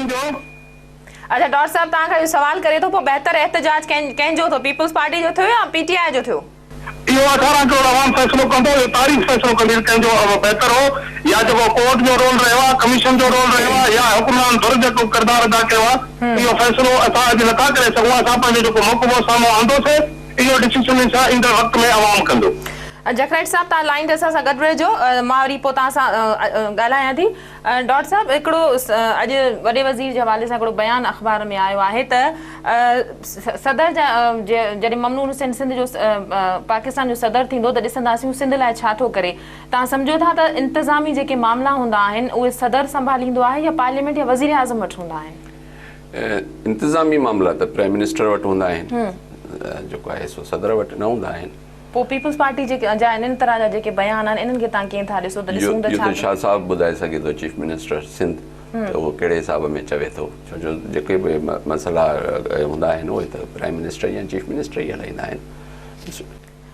अच्छा, डॉक्टर साहब तव्हां खां इहो सवाल करे थो, पोइ बहितर एहतजाज कंहिंजो थियो, पीपल्स पार्टी जो थियो या पीटीआई जो थियो? इहो 18 करोड़ आवाम फ़ैसिलो कंदो, इहो तारीख़ फ़ैसिलो कंदी कंहिंजो बहितर हो, या जेको कोर्ट जो रोल रहियो आहे, कमीशन जो रोल रहियो आहे, या हुकुमरान धुर जेको किरदारु अदा कयो आहे, इहो फ़ैसिलो असां अॼु नथा करे सघूं, असां पंहिंजो जेको मौक़िफ़ो साम्हूं आंदोसीं, इहो डिसीजन असां ईंदड़ वक़्त में अवाम कंदो। जखरानी साहब, तव्हां लाइन ते असां सां गॾु रहिजो, मां वरी पोइ तव्हां सां ॻाल्हायां थी। डॉक्टर साहब, हिकिड़ो अॼु वॾे वज़ीर जे हवाले सां हिकिड़ो बयानु अख़बार में आयो आहे त सदर जा जॾहिं ममनून हुसैन सिंध जो पाकिस्तान जो सदर थींदो त ॾिसंदासीं सिंध लाइ छा थो करे। तव्हां सम्झो था त इंतिज़ामी जेके मामला हूंदा आहिनि उहे सदर संभालींदो आहे या पार्लियामेंट या वज़ीर आज़म वटि हूंदा आहिनि? इंतिज़ामी मामला त प्राइम मिनिस्टर वटि हूंदा आहिनि, जेको आहे सो सदर वटि न हूंदा आहिनि। पोइ पीपल्स पार्टी जे जा इन तरह जा जेके बयान आहिनि इन्हनि खे तव्हां कीअं था ॾिसो? त ॾिसूं त शाह साहब ॿुधाए सघे थो, चीफ मिनिस्टर सिंध, त उहो कहिड़े हिसाब में चवे थो, छो जो जेके बि मसइला हूंदा आहिनि उहे त प्राइम मिनिस्टर या चीफ मिनिस्टर ई हलाईंदा आहिनि।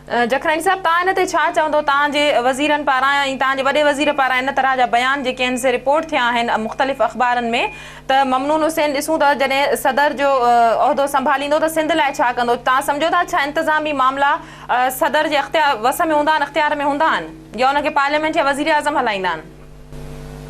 जखरानी साहब, तव्हां हिन ते छा चवंदो? तव्हांजे वज़ीरनि पारां ऐं तव्हांजे वॾे वज़ीर पारां इन तरह जा बयान जेके आहिनि से रिपोर्ट थिया आहिनि मुख़्तलिफ़ अख़बारनि में त ममनून हुसैन ॾिसूं था जॾहिं सदर जो उहिदो संभालींदो त सिंध लाइ छा कंदो? तव्हां सम्झो था छा इंतिज़ामी मामला सदर जे वस में हूंदा आहिनि, अख़्तियार में हूंदा आहिनि, या उनखे पार्लियामेंट या वज़ीर आज़म हलाईंदा आहिनि?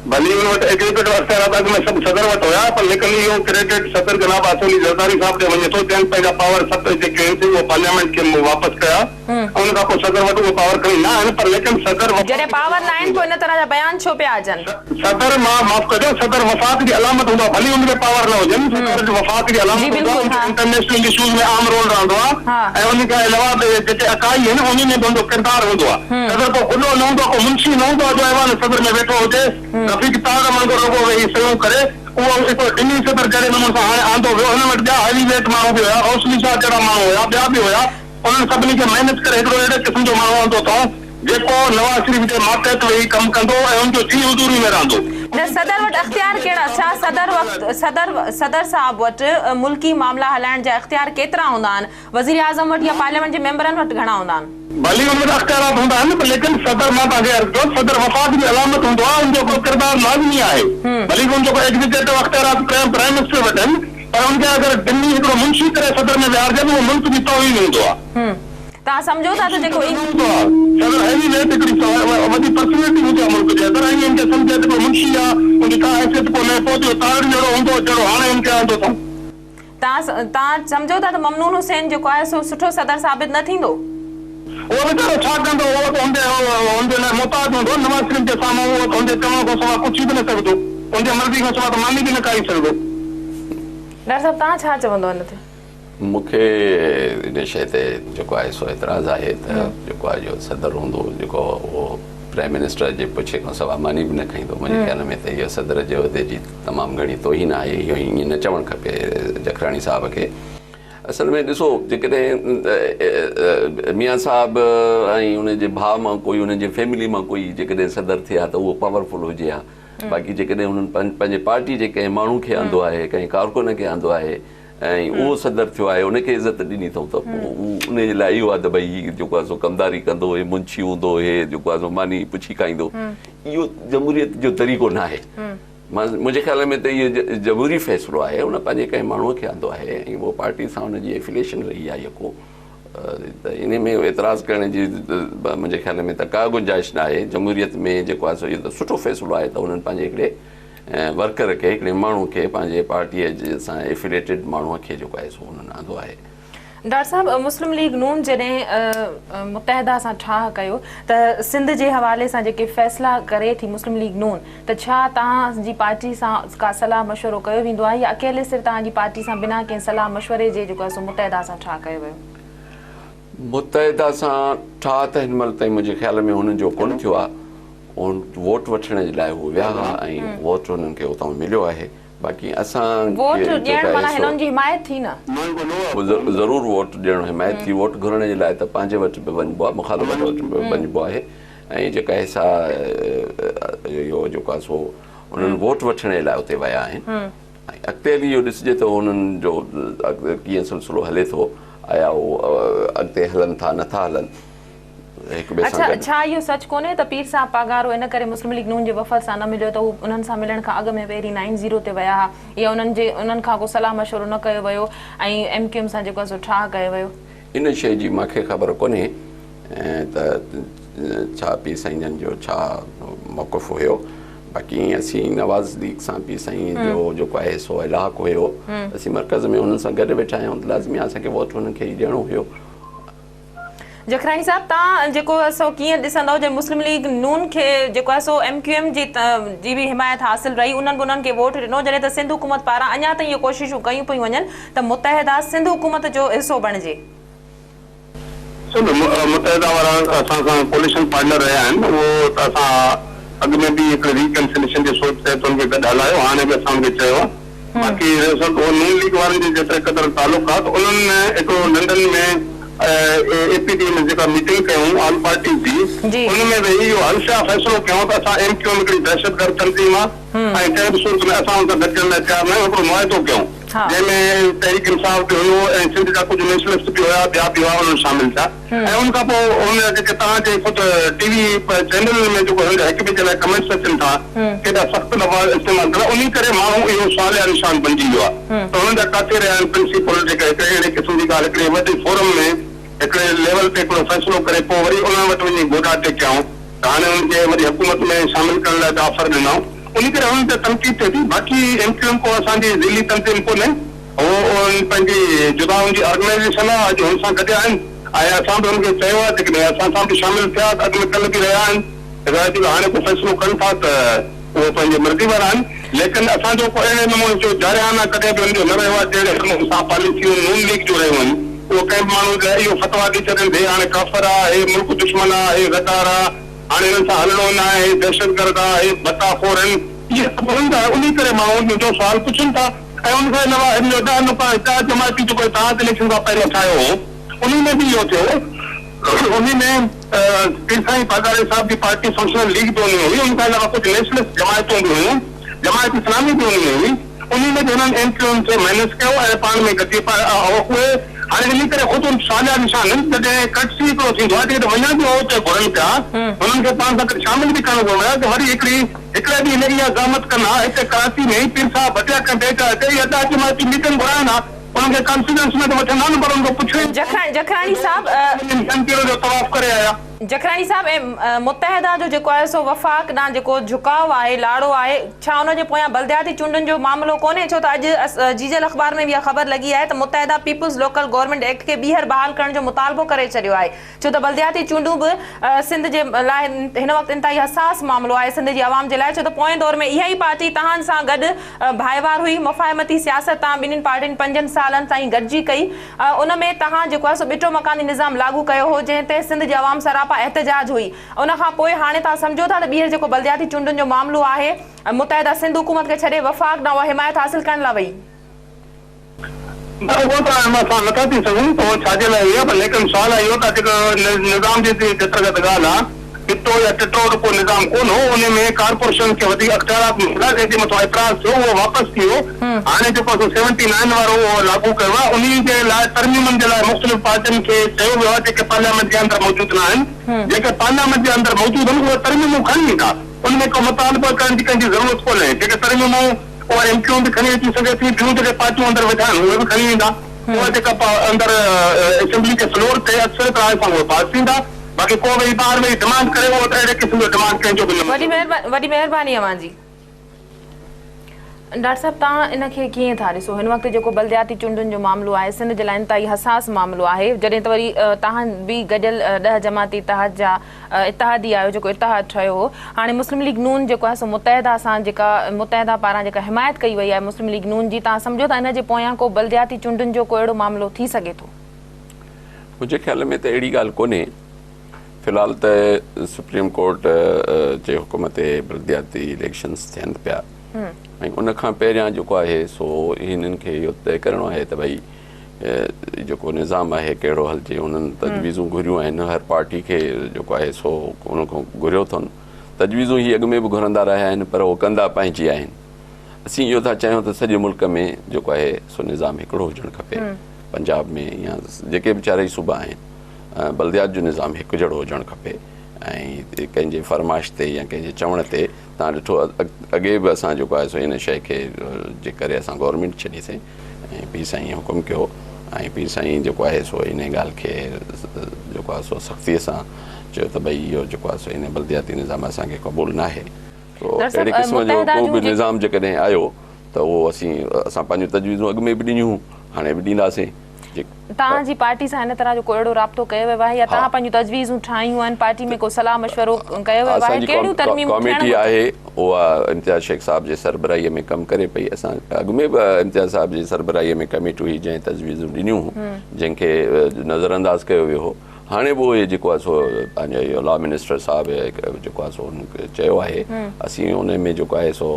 भली हुन वटि एग्रीगेट अख़्तियारात में सभु सदर वटि हुया, पर लेकिन इहो क्रेडिट सदर जनाब आसिफ़ ज़रदारी साहब ॾे वञे थो, जंहिं पंहिंजा पावर सभु जेके आहिनि उहे पार्लियामेंट खे वापसि कया, ऐं उन खां पोइ सदर वटि उहे पावर खणी न आहिनि, पर लेकिन सदर जॾहिं पावर न आहिनि पोइ इन तरह जा बयान छो पिया अचनि? सदर माफ़ कजो, सदर वफ़ाक़ जी अलामत हूंदो आहे, भली हुनखे पावर न हुजनि, सदर वफ़ाक़ जी अलामत हूंदो आहे, इंटरनेशनल इशूज़ में आम रोल रहंदो आहे, ऐं उन खां अलावा जेके अकाई आहिनि उन में बि हुनजो किरदारु हूंदो आहे। सदर को खुलो न हूंदो, को मुंशी न हूंदो जो अहवाल सदर में वेठो हुजे, रफ़ीक तार मंगो रुगो वेही सयूं करे, उहो हिकिड़ो ॾिनी सदर जहिड़े नमूने सां हाणे आंदो वियो, हुन वटि ॿिया हैवी वेट माण्हू बि हुया, हौसली शाह जहिड़ा माण्हू हुया, ॿिया बि हुया, उन्हनि सभिनी खे महिनत करे हिकिड़ो अहिड़े क़िस्म जो माण्हू आंदो अथऊं जेको नवाज़ शरीफ़ जे मातहत वेही कमु कंदो ऐं हुनजो जी हुज़ूरी में रहंदो। न सदर वटि अख़्तियार कहिड़ा? छा सदर साहब वटि मुल्की मामला हलाइण जा अख़्तियार केतिरा हूंदा आहिनि? वज़ीर आज़म वटि या पार्लियामेंट जे मेंबरनि वटि घणा हूंदा आहिनि? भली हुन वटि अख़्तियारात हूंदा आहिनि, लेकिन सदर मां तव्हांखे अर्ज़ु कयो, सदर वफ़ाक़ जी अलामत हूंदो आहे, हुनजो को किरदारु लाज़मी आहे, भली हुनजो को एग्जीक्यूटिव अख़्तियारात प्राइम मिनिस्टर वटि आहिनि, पर हुनखे अगरि दिल्ली हिकिड़ो मुंशी करे सदर में विहारजनि उहो मुल्क जी तौहीन हूंदो आहे। तव्हां सम्झो था त जेको सदर जी वे हिकिड़ी वॾी पर्सनैलिटी हुजे मुल्क जे अंदरि ऐं इनखे सम्झे त मुंशी आहे उनजी का हैसियत कोन्हे पोइ तार जहिड़ो हूंदो जहिड़ो हाणे इनखे आंदो अथऊं। तव्हां सम्झो था त ममनून हुसैन जेको आहे सो सुठो सदर साबित न थींदो? उहो वीचारो छा कंदो, उहो त हुनजे लाइ मुहताज हूंदो। नवाज़ शरीफ़ जे साम्हूं उहो त हुनजे चवण खां सवाइ कुझु बि न सघंदो, हुनजे मर्ज़ी खां सवाइ त मानी बि न करे सघंदो। डॉक्टर साहब तव्हां छा चवंदो हिन ते? मूंखे इन शइ ते जेको आहे सो एतिराज़ आहे त जेको आहे जो सदर हूंदो जेको उहो प्राइम मिनिस्टर जे पुछे खां सवाइ मानी बि न खईंदो। मुंहिंजे ख्याल में त इहो सदर जे उहिदे जी तमामु घणी तोहीन आहे। इहो ईअं न चवणु खपे जखराणी साहब खे। असल में ॾिसो जेकॾहिं मियाँ साहब ऐं उनजे भाउ मां कोई उनजे फैमिली मां कोई जेकॾहिं सदर थिए हा त उहो पावरफुल हुजे हा। बाक़ी जेकॾहिं उन्हनि पंहिंजे पार्टी जे कंहिं माण्हू खे आंदो आहे, कंहिं कारकुन खे आंदो आहे ऐं उहो सदर थियो आहे, उनखे इज़त ॾिनी अथऊं त पोइ उनजे लाइ इहो आहे त भई जेको आहे सो कमदारी कंदो, हे मुंशी हूंदो, हे जेको आहे सो मानी पुछी खाईंदो। इहो जमहूरियत जो तरीक़ो न आहे। मुंहिंजे ख्याल में त इहो जमहूरी फ़ैसिलो आहे। उन पंहिंजे कंहिं माण्हूअ खे आंदो आहे ऐं उहो पार्टी सां हुनजी एफिलिएशन रही आहे को त इन में एतिराज़ करण जी मुंहिंजे ख्याल में त का गुंजाइश न आहे। जमहूरियत में जेको आहे सो इहो त सुठो फ़ैसिलो आहे त उन्हनि पंहिंजे हिकिड़े वर्कर खे, हिकिड़े माण्हू खे, पंहिंजे पार्टीअ सां एफिलिएटेड माण्हूअ खे जेको आहे सो उन्हनि आंदो आहे। डॉक्टर साहब मुस्लिम लीग नून जॾहिं मुतहदा सां ठाह कयो त सिंध जे हवाले सां जेके फ़ैसिला करे थी मुस्लिम लीग नून, त छा तव्हांजी पार्टी सां का सलाह मशवरो कयो वेंदो आहे या अकेले सिर्फ़ु तव्हांजी पार्टी सां बिना कंहिं सलाह मशवरे जे जेको आहे सो मुतहदा सां ठाह कयो वियो? मुतहदा सां ठाह त हिन महिल ताईं मुंहिंजे ख्याल में हुननि जो कोन थियो आहे। वोट वठण जे लाइ उहे विया हुआ ऐं वोट हुननि खे उतां मिलियो आहे। बाक़ी असां वोट ॾियण माना हिननि जी हिमायत थी न? ज़रूरु वोट ॾियणु हिमायत थी। वोट घुरण जे लाइ त पंहिंजे वटि बि वञिबो आहे, मुखालिफ़त वटि बि वञिबो आहे ऐं जेका हिसा इहो जेको आहे सो उन्हनि वोट वठण जे लाइ उते विया आहिनि। ऐं अॻिते बि इहो ॾिसिजे त उन्हनि जो कीअं सिलसिलो हले थो, आया उहो अॻिते हलनि था नथा हलनि हिक ॿिए सां। अच्छा, छा इहो सच कोन्हे त पीर साहब पागारो इन करे मुस्लिम लीग नून जे वफ़द सां न मिलियो त हू उन्हनि सां मिलण खां अॻु में पहिरीं 90 ते विया हुआ या उन्हनि खां को सलाह मशवरो न कयो वियो ऐं MQM सां जेको आहे सो ठाह कयो वियो? इन शइ जी मूंखे ख़बर कोन्हे त छा पीर साईं जो छा मौक़िफ़ हुयो। बाक़ी असीं नवाज़ लीग सां पीर साईं जो जेको आहे सो इलाक़ो हुयो, असीं मर्कज़ में हुननि सां गॾु वेठा आहियूं, लाज़मी आहे असांखे वोट हुननि खे ई ॾियणो हुयो। जखराणी साहब तव्हां जेको आहे सो कीअं ॾिसंदव जे मुस्लिम लीग नून खे जेको आहे सो MQM जी बि हिमायत हासिल रही, उन्हनि खे वोट ॾिनो जॾहिं त सिंध हुकूमत पारां अञा ताईं इहो कोशिशूं कयूं पियूं वञनि त मुतहदा सिंध हुकूमत जो हिसो बणिजे? मुतहदा वारा असां सां कोलिशन पार्टनर रहिया आहिनि। उहो त असां अॻु में बि हिकिड़े रिकंसिलेशन जे सोच तहत उनखे गॾु हलायो, हाणे बि असां उनखे चयो आहे। बाक़ी नून लीग वारनि जे जेतिरे क़दुरु तालुक आहे त उन्हनि हिकिड़ो लंडन में APD में जेका मीटिंग कयूं ऑल पार्टी जी, उनमें वेही इहो हलशा फ़ैसिलो कयूं त असां MQM हिकिड़ी दहशतगर्द तंज़ीम आहे ऐं कंहिं बि सूरत में असां हुन सां गॾिजण लाइ तयारु न आहियूं। हिकिड़ो मुआइदो कयूं जंहिंमें तहरीक इंसाफ़ बि हुयो ऐं सिंध जा कुझु नेशनलिस्ट बि हुया, ॿिया बि हुआ, उन्हनि शामिल थिया। ऐं उन खां पोइ हुन जेके तव्हांजे ख़ुदि TV चैनल में जेको हिक ॿिए जे लाइ कमेंट्स अचनि था, केॾा सख़्तु लफ़्ज़ इस्तेमालु करा, उन करे माण्हू इहो सुवाल निशान बणिजी वियो आहे त हुननि जा काथे रहिया आहिनि प्रिंसिपल जेके हिकिड़े अहिड़े क़िस्म जी ॻाल्हि हिकिड़े वॾे फोरम में हिकिड़े लेवल ते हिकिड़ो फ़ैसिलो करे पोइ वरी उन्हनि वटि वञी गोॾा टेकियाऊं त हाणे हुनखे वरी हुकूमत में शामिल करण लाइ ऑफर ॾिनऊं, उन करे हुननि ते तनक़ीद थिए थी। बाक़ी MQM को असांजी ज़िली तंज़ीम कोन्हे, उहो पंहिंजी जुदा हुनजी ऑर्गेनाइज़ेशन आहे, अॼु हुन सां गॾु आहिनि ऐं असां बि हुनखे चयो आहे जेकॾहिं असां सां बि शामिल थिया त अॻु में कल्ह बि रहिया आहिनि, हिदायत हाणे को फ़ैसिलो कनि था त उहो पंहिंजे मर्ज़ी वारा आहिनि। लेकिन असांजो को अहिड़े नमूने जो जारियाना कॾहिं बि हुनजो न रहियो आहे जहिड़े नमूने सां पॉलिसियूं नून लीग जो रहियूं आहिनि। उहो कंहिं माण्हू इहो फतवा ॾेई छॾनि हे हाणे काफ़र आहे, हे मुल्क दुश्मन आहे, हे गद्दार आहे, हाणे हिननि सां हलणो न आहे, हे दहशतगर्द आहे, हे बताखोर आहिनि, इहे सभु हूंदा। उन करे माण्हू जो सुवाल पुछनि था ऐं उनखां अलावा हिन जो ॾह जमायती जेको तव्हां इलेक्शन खां पहिरियों ठाहियो हो उन में बि इहो थियो। उन में पीर साईं पागारे साहब जी पार्टी फंक्शनल लीग बि उन में हुई, उनखां अलावा कुझु नेशनलिस्ट जमायतूं बि हुयूं, जमायत इस्लामी बि उन में हुई। उन में बि हुननि MQM खे मैनेज कयो ऐं पाण में गॾिजी उहे हाणे इन करे ख़ुदि सालिया निशान आहिनि। जॾहिं कटसी हिकिड़ो थींदो आहे जॾहिं वञण बि उते घुरनि पिया, हुननि खे पाण सां गॾु शामिल बि करणो पवंदो आहे त वरी हिकिड़े ॾींहुं हिन इहा ज़हमत कंदा हिते कराची में ई पीर साहब बटिया कंहिं बेटा हिते ई अदा जमायती मीटिंग घुराइनि हा, उन्हनि खे कॉन्फिडेंस में त वठंदा न, पर उनको पुछो जखराणी साहब जो तवाफ़ करे आया। जखरानी साहब ऐं मुतहदा जो जेको आहे सो वफ़ाक़ ॾांहुं जेको झुकाव आहे लाड़ो आहे छा हुनजे पोयां बलदियाती चूंडुनि जो मामिलो कोन्हे छो त अॼु जीजल अख़बार में बि इहा ख़बर लॻी आहे त मुतहदा पीपुल्स लोकल गवर्नमेंट एक्ट खे ॿीहर बहाल करण जो मुतालबो करे छॾियो आहे छो त बलदियाती चूंडूं बि सिंध जे लाइ हिन वक़्तु इंतिहाई हसास मामिलो आहे सिंध जी आवाम जे लाइ छो त पोएं दौर में इहा ई पार्टी तव्हां सां गॾु भाईवार हुई मुफ़ाहिमती सियासत तव्हां ॿिन्हिनि पार्टियुनि 5 सालनि ताईं गॾिजी कई उन में तव्हां जेको आहे सो ॿिटो मकानी निज़ाम लागू कयो हो जंहिं ते सिंध जी आवाम सरापा एहतजाज हुई उन खां पोइ हाणे तव्हां सम्झो था त ॿीहर जेको बलदियाती चूंडुनि जो मामिलो आहे मुतहदा सिंध हुकूमत खे छॾे वफ़ाक़ ॾांहुं हिमायत हासिल करण लाइ वई वो तो असां नथा थी सघूं त उहो छाजे लाइ इहो लेकिन सुवाल आहे इहो त जेको निज़ाम जे अंतर्गत ॻाल्हि आहे हितो या टिटो को निज़ाम कोन हो उन में कारपोरेशन खे वधीक अख़्तियारात मिला जंहिंजे मथां एतिराज़ थियो उहो वापसि थी वियो हाणे जेको 79 वारो उहो लागू कयो आहे उन जे लाइ तरमीमनि जे लाइ मुख़्तलिफ़ पार्टियुनि खे चयो वियो आहे जेके पार्लियामेंट जे अंदरि मौजूदु न आहिनि जेके पार्लियामेंट जे अंदरि मौजूदु आहिनि उहे तरमीमूं खणी ईंदा उन में को मुतालबो करण जी कंहिंजी ज़रूरत कोन्हे जेके तरमीमूं उहे एमक्यू बि खणी अची सघे थी ॿियूं जेके पार्टियूं अंदरि वेठा आहिनि उहे बि खणी ईंदा उहे जेका अंदरि असेंबली जे फ्लोर ते अक्सर तरह सां उहे पास थींदा बाक़ी को वरी ॿाहिरि में डिमांड करे उहो अहिड़े क़िस्म जो डिमांड कंहिंजो बि न वॾी महिरबानी अवां जी डॉक्टर साहब तव्हां इनखे कीअं था ॾिसो हिन वक़्तु जेको बलदियाती चूंडुनि जो मामिलो आहे सिंध जे लाइ इंतिहाई हसास मामिलो आहे जॾहिं त वरी तव्हां बि गॾियल 10 जमाती इतिहाद जा इतिहादी आहियो जेको इतिहाद ठहियो हो हाणे मुस्लिम लीग नून जेको आहे सो मुतहदा सां जेका मुतहदा पारां जेका हिमायत कई वई आहे मुस्लिम लीग नून जी तव्हां सम्झो था इन जे पोयां को बलदियाती चूंडुनि जो को अहिड़ो मामिलो थी सघे थो मुंहिंजे ख़्याल में त अहिड़ी ॻाल्हि कोन्हे फ़िलहाल त सुप्रीम कोर्ट जे हुकुम ते बलदियाती इलेक्शन्स थियनि पिया ऐं उन खां पहिरियां जेको आहे सो हिननि खे इहो तइ करिणो आहे त भई जेको निज़ाम आहे कहिड़ो हलिजे उन्हनि तजवीज़ूं घुरियूं आहिनि हर पार्टी खे जेको आहे सो उन खां घुरियो अथनि तजवीज़ूं ही अॻु में बि घुरंदा रहिया आहिनि पर उहो कंदा पंहिंजी आहिनि असीं इहो था चाहियूं त सॼे मुल्क में जेको आहे सो निज़ाम हिकिड़ो हुजणु खपे पंजाब में या जेके बि चारई सूबा आहिनि बलदियात जो निज़ाम हिकु जहिड़ो हुजणु खपे ऐं कंहिंजे फरमाइश ते या कंहिंजे चवण ते तव्हां ॾिठो अॻे बि असां जेको आहे सो इन शइ खे जे करे असां गवर्नमेंट छॾीसीं ऐं पीर साईं हुकुम कयो ऐं पीर साईं जेको आहे सो इन ॻाल्हि खे जेको आहे सो सख़्तीअ सां चयो त भई इहो जेको आहे सो इन बलदियाती निज़ाम असांखे क़बूलु न आहे तो अहिड़े क़िस्म जो को बि निज़ाम जेकॾहिं आयो त उहो असां पंहिंजूं तजवीज़ूं अॻु में बि ॾिनियूं हाणे बि ॾींदासीं तव्हांजी पार्टी सां हिन तरह जो को अहिड़ो राब्तो कयो वियो आहे या तव्हां पंहिंजूं तजवीज़ूं ठाहियूं आहिनि पार्टी में को सलाह मशवरो कयो वियो आहे कहिड़ियूं तरमीमूं कमेटी आहे उहा इम्तियाज़ शेख साहब जे सरबराहीअ में कमु करे पई असां अॻु में बि इम्तियाज़ साहब जी सरबराहीअ में कमेटी हुई जंहिं तजवीज़ूं ॾिनियूं जंहिंखे नज़रअंदाज़ कयो वियो हो हाणे बि उहे जेको आहे सो पंहिंजो इहो लॉ मिनिस्टर साहिबु जेको आहे सो हुनखे चयो आहे असीं उन में जेको आहे सो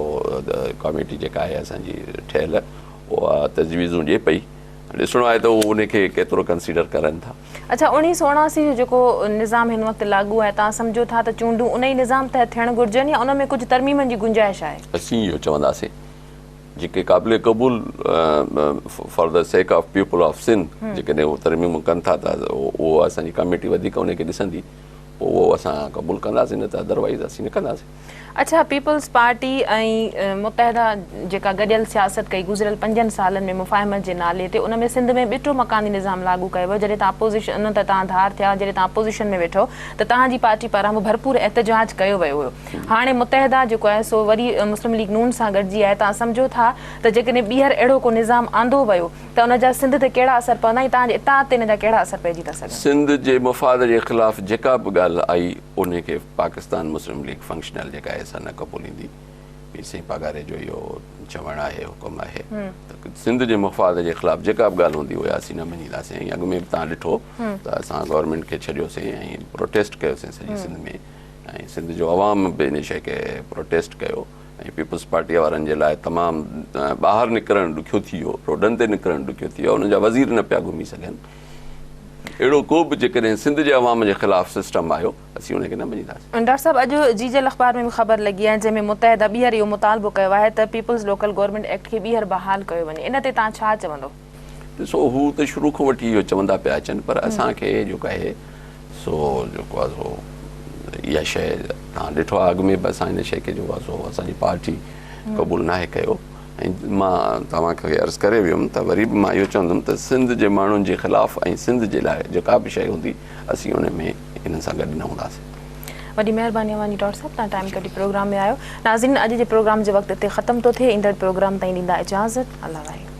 कमेटी जेका आहे असांजी ठहियल उहा तजवीज़ूं ॾिए पई ॾिसणो आहे त उहो उनखे केतिरो कंसीडर करनि था अच्छा 1979 जो जेको निज़ाम हिन वक़्तु लागू आहे तव्हां सम्झो था त चूंडूं उन ई निज़ाम तहत थियणु घुरिजनि या उन में कुझु तरमीमनि जी गुंजाइश आहे असीं इहो चवंदासीं जेके क़ाबिल क़बूल for the sake of people of Sindh जेकॾहिं उहो तरमीमूं कनि था त उहो असांजी कमेटी वधीक उनखे ॾिसंदी पोइ उहो असां क़बूल कंदासीं न त अदरवाइज़ असीं न कंदासीं अच्छा पीपल्स पार्टी ऐं मुतहदा जेका गॾियल सियासत कई गुज़िरियल 5 सालनि में मुफ़ाहिमत जे नाले ते उन में सिंध में ॿिटो मकानी निज़ाम लागू कयो वियो जॾहिं तव्हां अपोज़िशन त तव्हां धार थिया जॾहिं तव्हां अपोज़िशन में वेठो त तव्हांजी पार्टी पारां बि भरपूर एहतजाज कयो वियो हुयो हाणे मुतहदा जेको आहे सो वरी मुस्लिम लीग नून सां गॾिजी आहे तव्हां सम्झो था त जेकॾहिं ॿीहर अहिड़ो को निज़ाम आंदो वियो त उन जा सिंध ते कहिड़ा असर पवंदा ऐं तव्हांजे इताद ते इन जा कहिड़ा असर पइजी था सघनि सिंध जे मुफ़ाद जे ख़िलाफ़ जेका बि ॻाल्हि आई उनखे पाकिस्तान मुस्लिम लीग फंक्शनल जेका आहे असां न क़बूल ईंदी पीर साईं पघारे जो इहो चवणु आहे हुकुम आहे त सिंध जे मुफ़ाद जे ख़िलाफ़ जेका बि ॻाल्हि हूंदी हुआ असीं न मञींदासीं ऐं अॻु में बि तव्हां ॾिठो त असां गवर्नमेंट खे छॾियोसीं ऐं प्रोटेस्ट कयोसीं सॼी सिंध में ऐं सिंध जो अवाम बि इन शइ खे प्रोटेस्ट कयो ऐं पीपल्स पार्टीअ वारनि जे लाइ तमामु ॿाहिरि निकिरणु ॾुखियो थी वियो रोडनि ते निकिरणु ॾुखियो थी वियो उनजा वज़ीर न पिया घुमी सघनि अहिड़ो को बि जेकॾहिं सिंध जे अवाम जे ख़िलाफ़ सिस्टम आयो असीं उनखे न मञींदासीं डॉक्टर साहब अॼु जीजल अख़बार में बि ख़बर लॻी आहे जंहिंमें मुतहदा ॿीहर इहो मुतालबो कयो आहे त पीपल्स लोकल गवर्नमेंट एक्ट खे ॿीहर बहाल कयो वञे इन ते तव्हां छा चवंदो ॾिसो हू त शुरू खां वठी इहो चवंदा पिया अचनि पर असांखे जेको आहे सो जेको आहे सो इहा शइ तव्हां ॾिठो आहे अॻु में बि असां हिन शइ खे जेको आहे सो असांजी पार्टी क़बूल नाहे कयो ऐं मां तव्हांखे अर्ज़ु करे वियुमि त वरी बि मां इहो चवंदुमि त सिंध जे माण्हुनि जे ख़िलाफ़ु ऐं सिंध जे लाइ जेका बि शइ हूंदी असीं उन में इन्हनि सां गॾु न हूंदासीं। वॾी महिरबानी अवानी डॉक्टर साहब, तव्हां टाइम कढी प्रोग्राम में आयो। नाज़रीन, अॼु जे प्रोग्राम जो वक़्तु हिते ख़तम थो थिए। ईंदड़ प्रोग्राम ताईं ॾींदा इजाज़त। अल्लाह वाहे।